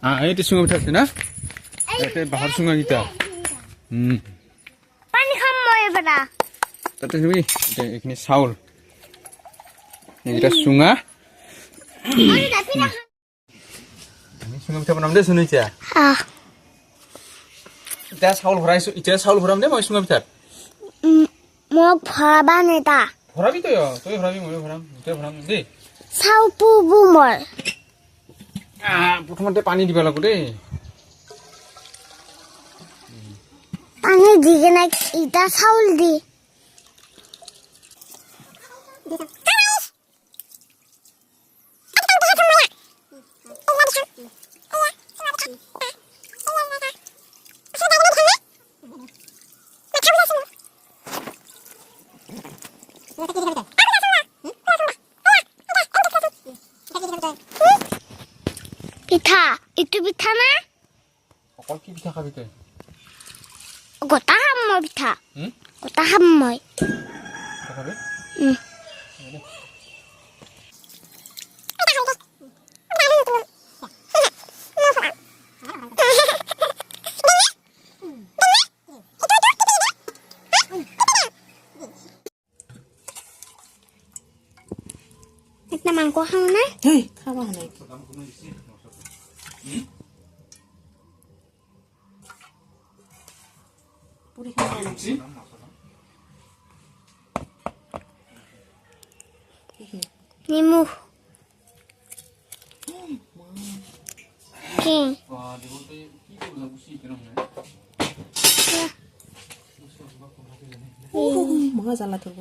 এইটো চুঙা পিঠা আছে না ইয়াতে বাঁহৰ চুঙাকেইটা পানী খাম মই এবাৰ তাতে তুমি এইখিনি চাউল এইকেইটা চুঙা আমি চুঙা পিঠা বনাম দেই চুনিছা এতিয়া চাউল ভৰাইছো এতিয়া চাউল ভৰাম দেই মই চুঙা পিঠাত মোক ভৰাবা নেতা ভৰাবি তই ভৰাবি ময়ো ভৰাম দুটাই ভৰাম দেই চাউল পুবো মই প্ৰথমতে পানী দিব লাগিব দেই পানী দি কেনে ইটা চাউল দি পিঠা ইটো পিঠা না অকল কি পিঠা খাবি তই গোটা খাম মই পিঠা গোটা খাম মই খাবি একটা মাংস খাওঁ না খাবা নাই নিমখ কি মহা জ্বালা থব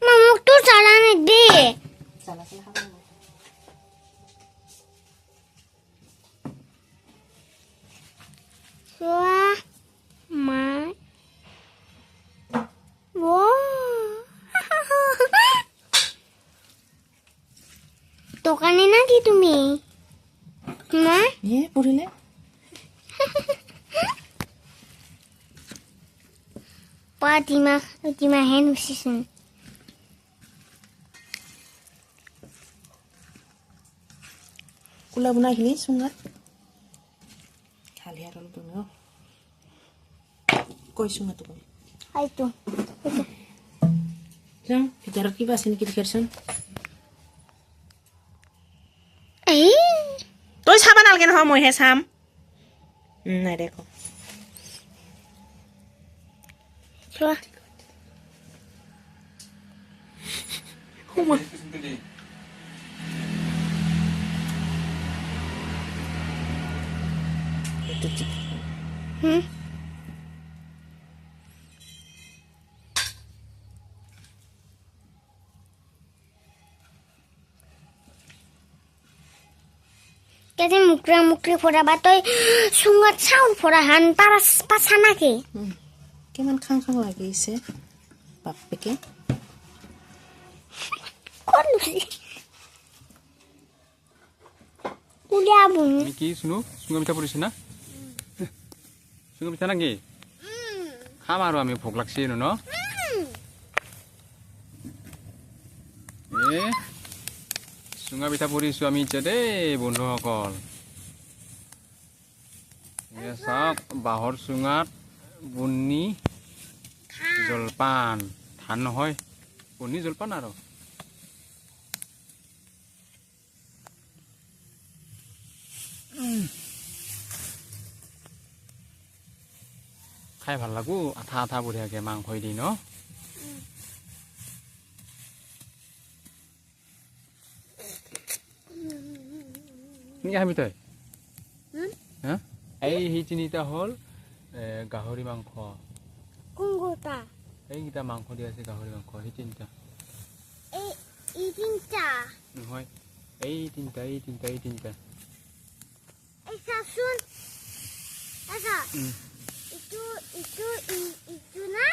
মুখটো জ্বালা নিদি জ্বালা জ্বালা খাব চোৱা মাই দোকানে নাকি তুমি না পঢ়িলে পাতিমা হেন উচিছোন কোলা বনাইখিনি চুঙাত খালি আৰু তুমি কৈ চুঙাটো কৈ হয়তো যাওঁ ভিতৰত কিবা আছে নেকি দেখাচোন তই চাবা নালাগে নহয় মইহে চাম নাই দেখো চোৱা কেজি মুকৰি ফৰাবা তই চুঙাত চাউল ফৰা হান পাছা নাকি কিমান খাং খাং লাগিছে বাপেকে কি শুনো চুঙা পিঠা পৰিছে না চুঙা পিঠা নাকি খাম আৰু আমি ভোক লাগছে ন চুঙা পিঠা পৰিছো আমি এতিয়া দেই বন্ধুসকল চাওক বাঁহৰ চুঙাত বন্নি জলপান ধান নহয় বন্নি জলপান আৰু খাই ভাল লাগো আঠা আঠা বঢ়িয়াকে মাংস দি ন কি খাবি তই এই সেই তিনিটা হ'ল গাহৰি মাংস এইকেইটা মাংস দি আছে গাহৰি মাংস সেই তিনিটা নহয় এই তিনিটা Asa, itu na?